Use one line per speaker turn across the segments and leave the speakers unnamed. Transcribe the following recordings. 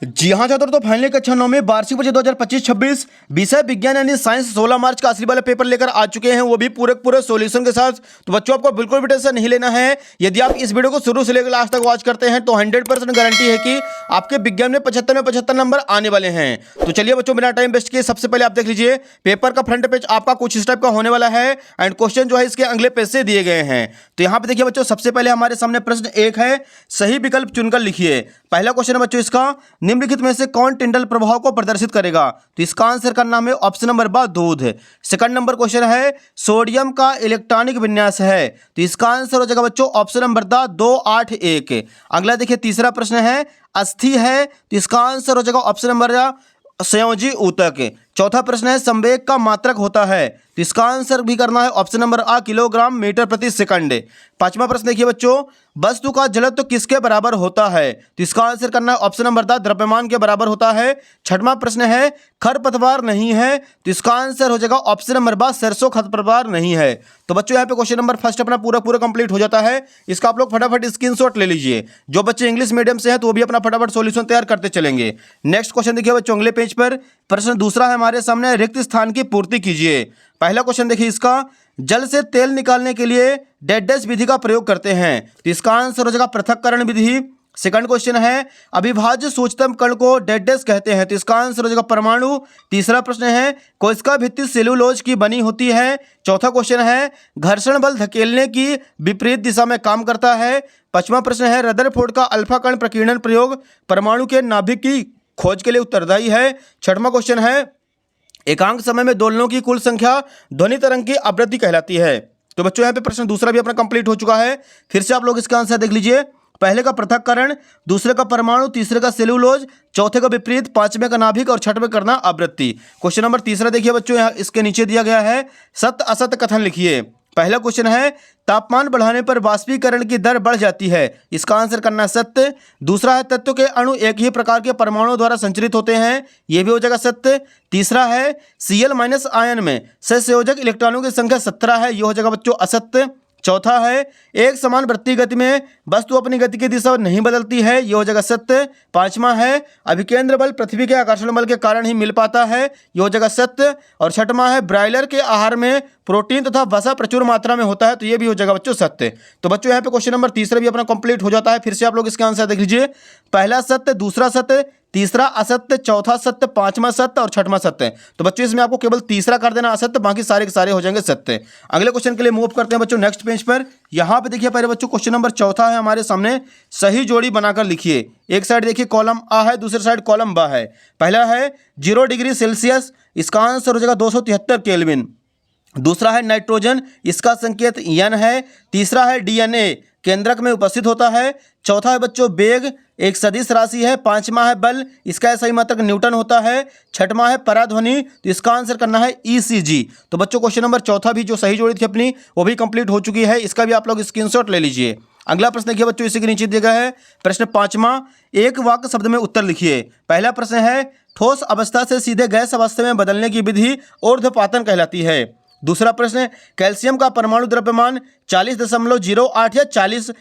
जी हाँ छात्रों, तो फाइनली कक्षा 9 में वार्षिक परीक्षा 2025-26 विषय विज्ञान यानी साइंस 16 मार्च का असली वाला पेपर लेकर आ चुके हैं, वो भी पूरे सॉल्यूशन के साथ। तो बच्चों आपको बिल्कुल भी टेंशन नहीं लेना है। यदि आप इस वीडियो को शुरू से लेकर लास्ट तक वॉच करते हैं तो 100% गारंटी है कि आपके विज्ञान में 75 नंबर आने वाले हैं। तो चलिए बच्चों, बिना टाइम वेस्ट किए सबसे पहले आप देख लीजिए पेपर का फ्रंट पेज आपका कुछ इस टाइप का होने वाला है एंड क्वेश्चन जो है इसके अगले पेज से दिए गए हैं। तो यहाँ पे देखिए बच्चों, सबसे पहले हमारे सामने प्रश्न 1 है, सही विकल्प चुनकर लिखिए। पहला क्वेश्चन है बच्चों इसका, निम्नलिखित में से कौन टिंडल प्रभाव को प्रदर्शित करेगा? तो इसका आंसर का नाम है ऑप्शन नंबर बा दूध। सेकंड नंबर क्वेश्चन है, सोडियम का इलेक्ट्रॉनिक विन्यास है? तो इसका आंसर हो जाएगा बच्चों ऑप्शन नंबर दा 281। अगला देखिए तीसरा प्रश्न है, अस्थि है? तो इसका आंसर हो जाएगा ऑप्शन नंबर संयोजी ऊतक। चौथा प्रश्न है, संवेग का मात्रक होता है? तो इसका आंसर भी करना है ऑप्शन नंबर आ किलोग्राम मीटर प्रति सेकंड। पांचवा प्रश्न देखिए बच्चों, वस्तु का जड़त्व किसके बराबर होता है? तो इसका आंसर करना है ऑप्शन नंबर दा द्रव्यमान के बराबर होता है। छठवां प्रश्न है, खरपतवार नहीं है? तो इसका आंसर हो जाएगा ऑप्शन नंबर बा सरसों खरपतवार नहीं है। तो बच्चों यहाँ पे क्वेश्चन नंबर फर्स्ट अपना पूरा कंप्लीट हो जाता है। इसका आप लोग फटाफट स्क्रीनशॉट ले लीजिए। जो बच्चे इंग्लिश मीडियम से हैं तो वो भी अपना फटाफट सॉल्यूशन तैयार करते चलेंगे। नेक्स्ट क्वेश्चन देखिए बच्चों अगले पेज पर, प्रश्न दूसरा है हमारे सामने, रिक्त स्थान की पूर्ति कीजिए। पहला क्वेश्चन देखिए इसका, जल से तेल निकालने के लिए डैश विधि का प्रयोग करते हैं? तो इसका आंसर हो जाएगा पृथक्करण विधि। सेकंड क्वेश्चन है, अविभाज्य सूक्ष्मतम कण को डैश कहते हैं? तो इसका आंसर हो जाएगा परमाणु। तीसरा प्रश्न है, कोशिका भित्ति सेलुलोज की बनी होती है? चौथा क्वेश्चन है, घर्षण बल धकेलने की विपरीत दिशा में काम करता है? पांचवा प्रश्न है, रदरफोर्ड का अल्फा कण प्रकीर्णन प्रयोग परमाणु के नाभिक की खोज के लिए उत्तरदायी है? छठवां क्वेश्चन है, एकांक समय में दोलनों की कुल संख्या ध्वनि तरंग की आवृत्ति कहलाती है? तो बच्चों यहाँ पे प्रश्न दूसरा भी अपना कंप्लीट हो चुका है। फिर से आप लोग इसका आंसर देख लीजिए। पहले का पृथक्करण, दूसरे का परमाणु, तीसरे का सेलुलोज, चौथे का विपरीत, पांचवें का नाभिक और छठवें करना आवृत्ति। क्वेश्चन नंबर तीसरा देखिए बच्चों, यहाँ इसके नीचे दिया गया है, सत्य असत्य कथन लिखिए। पहला क्वेश्चन है, तापमान बढ़ाने पर वाष्पीकरण की दर बढ़ जाती है? इसका आंसर करना सत्य। दूसरा है, तत्व के अणु एक ही प्रकार के परमाणुओं द्वारा संचरित होते हैं? यह भी हो जाएगा सत्य। तीसरा है, Cl- आयन में सहसंयोजक इलेक्ट्रॉनों की संख्या 17 है? यह हो जाएगा बच्चों असत्य। चौथा है, एक समान वृत्तीय गति में वस्तु अपनी गति की दिशा नहीं बदलती है? यह हो जाएगा सत्य। पांचवा है, अभिकेंद्र बल पृथ्वी के आकर्षण बल के कारण ही मिल पाता है? यह हो जाएगा सत्य। और छठवां है, ब्रायलर के आहार में प्रोटीन तथा वसा प्रचुर मात्रा में होता है? तो यह भी हो जाएगा बच्चों सत्य। तो बच्चों यहाँ पे क्वेश्चन नंबर तीसरा भी अपना कंप्लीट हो जाता है। फिर से आप लोग इसका आंसर देख लीजिए। पहला सत्य, दूसरा सत्य, तीसरा असत्य, चौथा सत्य, पांचवा सत्य और छठवां सत्य। तो बच्चों इसमें आपको केवल तीसरा कर देना असत्य, बाकी सारे के सारे हो जाएंगे सत्य। अगले क्वेश्चन के लिए मूव करते हैं बच्चों नेक्स्ट पेज पर। यहां पे देखिए पहले बच्चों क्वेश्चन नंबर चौथा है हमारे सामने, सही जोड़ी बनाकर लिखिए। एक साइड देखिए कॉलम आ है, दूसरी साइड कॉलम बा है। पहला है 0 डिग्री सेल्सियस, इसका आंसर हो जाएगा 273 केल्विन। दूसरा है नाइट्रोजन, इसका संकेत N है। तीसरा है DNA, केंद्रक में उपस्थित होता है। चौथा है बच्चों वेग, एक सदिश राशि है। पांचवा है बल, इसका सही मात्रक न्यूटन होता है। छठवां है पराध्वनि, तो इसका आंसर करना है ECG। तो बच्चों क्वेश्चन नंबर चौथा भी जो सही जोड़ी थी अपनी वो भी कंप्लीट हो चुकी है। इसका भी आप लोग स्क्रीनशॉट ले लीजिए। अगला प्रश्न देखिए बच्चों, इसी के नीचे दिया गया है प्रश्न पांचवा, एक वाक्य शब्द में उत्तर लिखिए। पहला प्रश्न है, ठोस अवस्था से सीधे गैस अवस्था में बदलने की विधि ऊर्ध्वपातन कहलाती है? दूसरा प्रश्न, कैल्शियम का परमाणु द्रव्यमान 40.08 या 40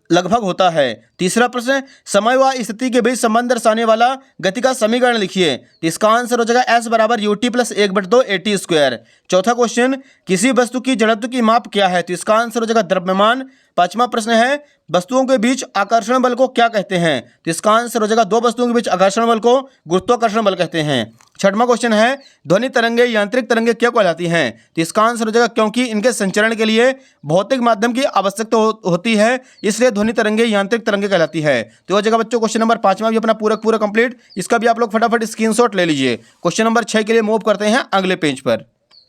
लगभग होता है? तीसरा प्रश्न, समय व स्थिति के बीच संबंध दर्शाने वाला गति का समीकरण लिखिए। तो इसका आंसर हो जाएगा S बराबर UT + 1/2 AT²। चौथा क्वेश्चन, किसी वस्तु की जड़त्व की माप क्या है? तो इसका आंसर हो जाएगा द्रव्यमान। पांचवा प्रश्न है, वस्तुओं के बीच आकर्षण बल को क्या कहते हैं? तो इसका आंसर हो जाएगा, दो वस्तुओं के बीच आकर्षण बल को गुरुत्वाकर्षण बल कहते हैं। छठवां क्वेश्चन है, ध्वनि तरंगे यांत्रिक तरंगे क्या कहलाती हैं? तो इसका आंसर हो जाएगा, क्योंकि इनके संचरण के लिए भौतिक माध्यम की आवश्यकता होती है, इसलिए ध्वनि तरंगे यांत्रिक तरंगे कहलाती है। तो हो जाएगा बच्चों क्वेश्चन नंबर पांचवा भी अपना पूरा कंप्लीट। इसका भी आप लोग फटाफट स्क्रीनशॉट ले लीजिए। क्वेश्चन नंबर 6 के लिए मूव करते हैं अगले पेज पर।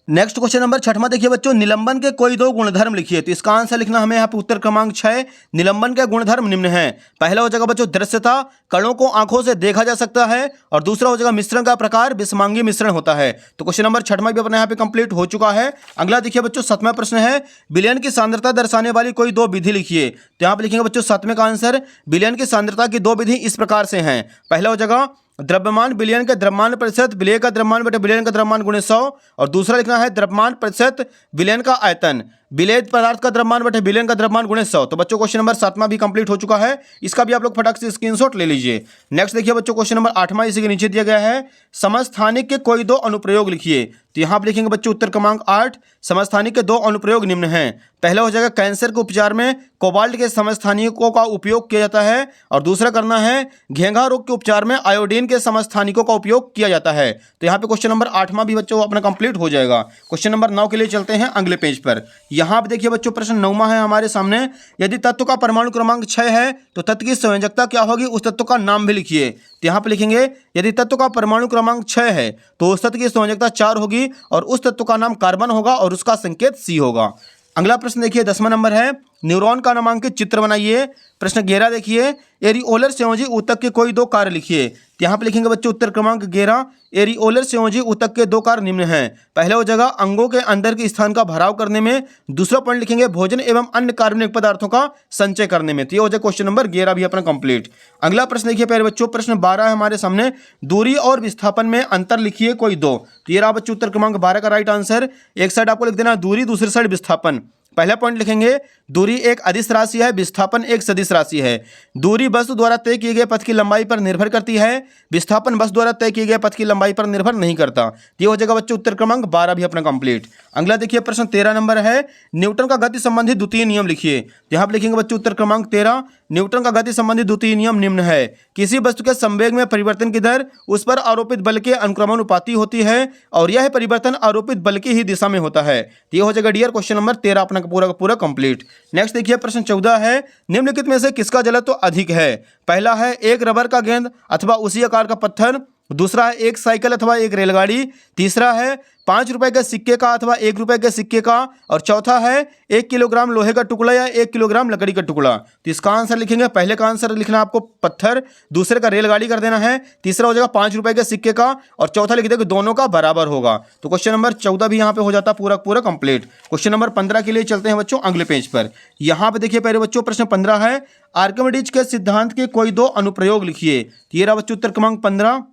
नेक्स्ट क्वेश्चन नंबर छठवां देखिए बच्चों, निलंबन के कोई दो गुणधर्म लिखिए। तो इसका आंसर लिखना हमें यहाँ पे उत्तर क्रमांक 6, निलंबन के गुणधर्म निम्न हैं। पहला हो जाएगा बच्चों दृश्यता, कणों को आंखों से देखा जा सकता है। और दूसरा हो जाएगा मिश्रण का प्रकार, विषमांगी मिश्रण होता है। तो क्वेश्चन नंबर छठवां भी अपने यहाँ पे कंप्लीट हो चुका है। अगला देखिए बच्चों सातवां प्रश्न है, विलयन की सांद्रता दर्शाने वाली कोई दो विधि लिखिए। तो यहाँ पे लिखेंगे बच्चों सातवें का आंसर, विलयन की सांद्रता की दो विधि इस प्रकार से हैं। पहला हो जाएगा द्रव्यमान विलयन का द्रव्यमान प्रतिशत विलय का द्रव्यमान बटे विलयन का द्रव्यमान गुणे 100। और दूसरा लिखना है द्रव्यमान प्रतिशत विलयन का आयतन। विलेय पदार्थ का द्रव्यमान बटे विलयन का द्रव्यमान गुणे 100। तो बच्चों क्वेश्चन नंबर 7वां भी कंप्लीट हो चुका है, इसका भी आप लोग फटाक से स्क्रीनशॉट ले लीजिए। नेक्स्ट देखिए बच्चों क्वेश्चन नंबर 8वां इसी के नीचे दिया गया है, समस्थानिक के कोई दो अनुप्रयोग लिखिए। तो यहाँ पर लिखेंगे बच्चों उत्तर क्रमांक 8, समस्थानिक के दो अनुप्रयोग निम्न हैं। पहला हो जाएगा कैंसर के उपचार में कोबाल्ट के समस्थानिकों का उपयोग किया जाता है, और दूसरा करना है घेंघा रोग के उपचार में आयोडीन के समस्थानिकों का उपयोग किया जाता है। तो यहाँ पे क्वेश्चन नंबर 8वां भी बच्चों अपना कंप्लीट हो जाएगा। क्वेश्चन नंबर 9 के लिए चलते हैं अगले पेज पर। यहाँ पे देखिए बच्चों प्रश्न 9वां है हमारे सामने, यदि तत्व का परमाणु क्रमांक 6 है तो तत्व की संयोजकता क्या होगी, उस तत्व का नाम भी लिखिए। तो यहाँ पे लिखेंगे यदि तत्व का परमाणु क्रमांक 6 है तो उस तत्व की संयोजकता 4 होगी और उस तत्व का नाम कार्बन होगा और उसका संकेत C होगा। अगला प्रश्न देखिए 10वां नंबर है, न्यूरॉन का नामांकित चित्र बनाइए। प्रश्न 11 देखिए, एरिओलर संयोजी ऊतक के कोई दो कार्य लिखिए। यहाँ पे लिखेंगे बच्चों उत्तर क्रमांक 11, एरिओलर संयोजी ऊतक के दो कार्य निम्न हैं। पहला हो जाएगा अंगों के अंदर के स्थान का भराव करने में, दूसरा पॉइंट लिखेंगे भोजन एवं अन्य कार्बनिक पदार्थों का संचय करने में। तो ये हो जाए क्वेश्चन नंबर 11 भी अपना कंप्लीट। अगला प्रश्न देखिए प्यारे बच्चों, प्रश्न 12 है हमारे सामने, दूरी और विस्थापन में अंतर लिखिए कोई दो। तो ये रहा बच्चों उत्तर क्रमांक 12 का राइट आंसर। एक साइड आपको लिख देना दूरी, दूसरी साइड विस्थापन। पहला पॉइंट लिखेंगे दूरी एक अदिश राशि है, विस्थापन एक सदिश राशि है। दूरी वस्तु द्वारा तय किए गए पथ की लंबाई पर निर्भर करती है, विस्थापन वस्तु द्वारा तय किए गए पथ की लंबाई पर निर्भर नहीं करता। ये हो जाएगा बच्चों उत्तर क्रमांक 12 भी अपना कंप्लीट। अगला देखिए प्रश्न 13 नंबर है, न्यूटन का गति संबंधी द्वितीय नियम लिखिए। यहाँ पे लिखेंगे बच्चों उत्तर क्रमांक 13, न्यूटन का गति संबंधी द्वितीय नियम निम्न है, किसी वस्तु के संवेग में परिवर्तन की दर उस पर आरोपित बल के अनुक्रमानुपाती होती है और यह परिवर्तन आरोपित बल की ही दिशा में होता है। ये हो जाएगा डियर क्वेश्चन नंबर 13 अपना पूरा का पूरा कंप्लीट। नेक्स्ट देखिए प्रश्न 14 है, निम्नलिखित में से किसका जलत्व अधिक है। पहला है एक रबर का गेंद अथवा उसी आकार का पत्थर, दूसरा है एक साइकिल अथवा एक रेलगाड़ी, तीसरा है 5 रुपए के सिक्के का अथवा 1 रुपए के सिक्के का, और चौथा है 1 किलोग्राम लोहे का टुकड़ा या 1 किलोग्राम लकड़ी का टुकड़ा। तो इसका आंसर लिखेंगे, पहले का आंसर लिखना आपको पत्थर, दूसरे का रेलगाड़ी कर देना है, तीसरा हो जाएगा 5 रुपए के सिक्के का, और चौथा लिख देगा दोनों का बराबर होगा। तो क्वेश्चन नंबर 14 भी यहाँ पे हो जाता पूरा पूरा कंप्लीट। क्वेश्चन नंबर 15 के लिए चलते हैं बच्चों अगले पेज पर। यहाँ पे देखिए पहले बच्चों प्रश्न 15 है, आर्किमिडीज के सिद्धांत के कोई दो अनुप्रयोग लिखिए। तो ये रहा बच्चों उत्तर क्रमांक 15,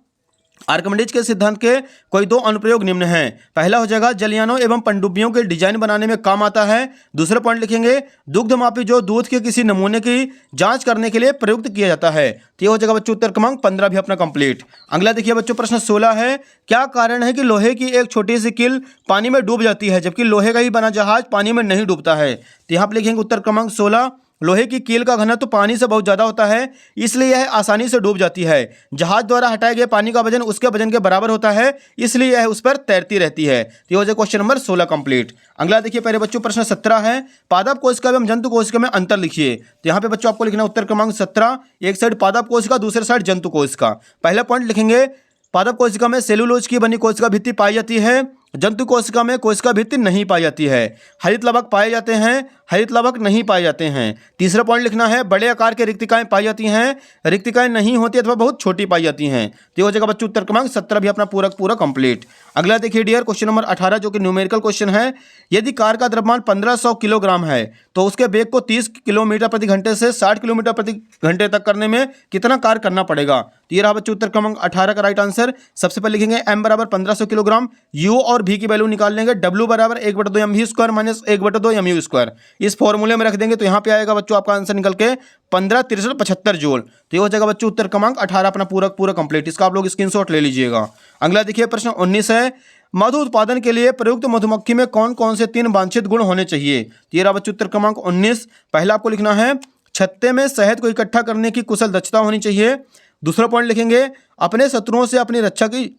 आर्किमिडीज के सिद्धांत के कोई दो अनुप्रयोग निम्न हैं। पहला हो जाएगा जलयानों एवं पनडुब्बियों के डिजाइन बनाने में काम आता है। दूसरा पॉइंट लिखेंगे दुग्धमापी जो दूध के किसी नमूने की जांच करने के लिए प्रयुक्त किया जाता है। तो ये हो जाएगा बच्चों उत्तर क्रमांक 15 भी अपना कंप्लीट। अगला देखिए बच्चों प्रश्न 16 है, क्या कारण है कि लोहे की एक छोटी सी कील पानी में डूब जाती है जबकि लोहे का ही बना जहाज पानी में नहीं डूबता है। तो यहाँ पर लिखेंगे उत्तर क्रमांक 16, लोहे की कील का घनत्व तो पानी से बहुत ज़्यादा होता है, इसलिए यह आसानी से डूब जाती है। जहाज द्वारा हटाए गए पानी का वजन उसके वजन के बराबर होता है, इसलिए यह उस पर तैरती रहती है। तो ये हो जाए क्वेश्चन नंबर 16 कंप्लीट। अगला देखिए पहले बच्चों प्रश्न 17 है, पादप कोशिका एवं जंतु कोशिका में अंतर लिखिए। तो यहाँ पे बच्चों आपको लिखना उत्तर क्रमांक 17, एक साइड पादप कोशिका दूसरे साइड जंतु कोशिका। पहला पॉइंट लिखेंगे पादप कोशिका में सेलुलोज की बनी कोशिका भित्ति पाई जाती है, जंतु कोशिका में कोशिका भित्ति नहीं पाई जाती है। हरित लवक पाए जाते हैं, हरित लवक नहीं पाए जाते हैं। तीसरा पॉइंट लिखना है बड़े आकार के रिक्तिकाएं पाई जाती हैं, रिक्तिकाएं नहीं होती अथवा बहुत छोटी पाई जाती हैं। तो हो जाएगा बच्चों उत्तर क्रमांक 17 भी अपना पूरा पूरा कंप्लीट। अगला देखिए डियर क्वेश्चन नंबर 18 जो कि न्यूमेरिकल क्वेश्चन है, यदि कार का द्रव्यमान 1500 किलोग्राम है तो उसके वेग को 30 किलोमीटर प्रति घंटे से 60 किलोमीटर प्रति घंटे तक करने में कितना कार्य करना पड़ेगा। तो ये रहा बच्चों उत्तर क्रमांक 18 का राइट आंसर। सबसे पहले लिखेंगे m बराबर 1500 किलोग्राम, u और v की वैल्यू निकाल लेंगे, w बराबर 1/2 mv square minus 1/2 mu square, इस फॉर्मूले में रख देंगे तो यहाँ पे आएगा बच्चों आपका आंसर निकल के 15 63 75 जूल। तो ये हो जाएगा बच्चों उत्तर क्रमांक 18 अपना पूरा पूरा कंप्लीट। इसका आप लोग स्क्रीनशॉट ले लीजिएगा। अगला देखिए प्रश्न 19 है, मधु उत्पादन के लिए प्रयुक्त मधुमक्खी में कौन कौन से 3 वांछित गुण होने चाहिए। तो ये रहा बच्चों उत्तर क्रमांक 19। पहला आपको लिखना है छत्ते में शहद को इकट्ठा करने की कुशल दक्षता होनी चाहिए। दूसरा पॉइंट लिखेंगे अपने शत्रुओं से अपनी रक्षा की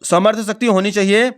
सामर्थ्य शक्ति होनी चाहिए।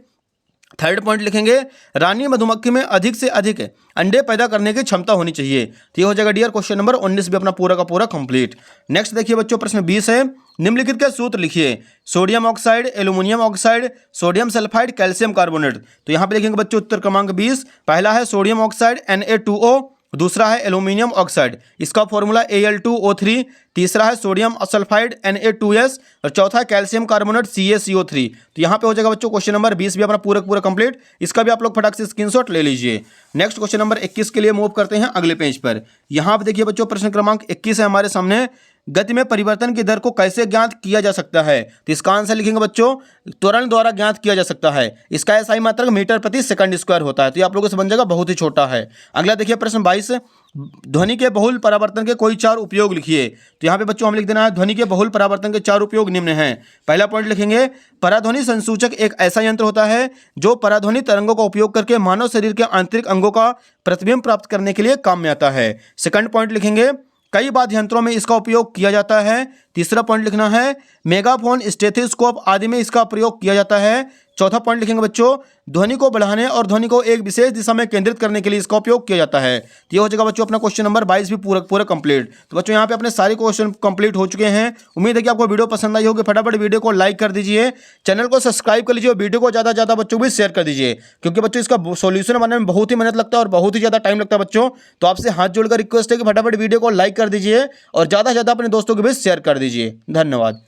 थर्ड पॉइंट लिखेंगे रानी मधुमक्खी में अधिक से अधिक अंडे पैदा करने की क्षमता होनी चाहिए। तो ये हो जाएगा डियर क्वेश्चन नंबर 19 भी अपना पूरा का पूरा कंप्लीट। नेक्स्ट देखिए बच्चों प्रश्न 20 है, निम्नलिखित के सूत्र लिखिए, sodium oxide, aluminium oxide, sodium sulphide, calcium carbonate. तो यहाँ पे लिखेंगे बच्चों उत्तर क्रमांक 20। पहला है सोडियम ऑक्साइड Na2O, दूसरा है एल्यूमिनियम ऑक्साइड, इसका फॉर्मूला Al2O3, तीसरा है सोडियम सल्फाइड Na2S, और चौथा है कैल्शियम कार्बोनेट CaCO3। तो यहाँ पे हो जाएगा बच्चों क्वेश्चन नंबर 20 भी अपना पूरा पूरा कंप्लीट। इसका भी आप लोग फटाक से स्क्रीनशॉट ले लीजिए। नेक्स्ट क्वेश्चन नंबर 21 के लिए मूव करते हैं अगले पेज पर। यहाँ पे देखिए बच्चों प्रश्न क्रमांक 21 है हमारे सामने, गति में परिवर्तन की दर को कैसे ज्ञात किया जा सकता है? तो इसका आंसर लिखेंगे बच्चों, त्वरण द्वारा ज्ञात किया जा सकता है। इसका SI मात्रक मीटर प्रति सेकंड स्क्वायर होता है। तो ये आप लोगों से बन जाएगा, बहुत ही छोटा है। अगला देखिए प्रश्न 22, ध्वनि के बहुल परावर्तन के कोई 4 उपयोग लिखिए। तो यहाँ पे बच्चों हम लिख देना है, ध्वनि के बहुल परावर्तन के 4 उपयोग निम्न हैं। पहला पॉइंट लिखेंगे, पराध्वनि संसूचक एक ऐसा यंत्र होता है जो पराध्वनि तरंगों का उपयोग करके मानव शरीर के आंतरिक अंगों का प्रतिबिंब प्राप्त करने के लिए काम में आता है। सेकंड पॉइंट लिखेंगे, कई वाद्य यंत्रों में इसका उपयोग किया जाता है। तीसरा पॉइंट लिखना है, मेगाफोन, स्टेथोस्कोप आदि में इसका प्रयोग किया जाता है। चौथा पॉइंट लिखेंगे बच्चों, ध्वनि को बढ़ाने और ध्वनि को एक विशेष दिशा में केंद्रित करने के लिए इसका उपयोग किया जाता है। तो ये हो जाएगा बच्चों अपना क्वेश्चन नंबर 22 भी पूरा कंप्लीट। तो बच्चों यहाँ पे अपने सारे क्वेश्चन कंप्लीट हो चुके हैं। उम्मीद है कि आपको वीडियो पसंद आई होगी। फटाफट वीडियो को लाइक कर दीजिए, चैनल को सब्सक्राइब कर लीजिए और वीडियो को ज़्यादा से ज़्यादा बच्चों को भी शेयर कर दीजिए, क्योंकि बच्चों इसका सोल्यूशन बनाने में बहुत ही मेहनत लगता है और बहुत ही ज़्यादा टाइम लगता है बच्चों। तो आपसे हाथ जोड़कर रिक्वेस्ट है कि फटाफट वीडियो को लाइक कर दीजिए और ज़्यादा से ज़्यादा अपने दोस्तों के भी शेयर कर दीजिए। धन्यवाद।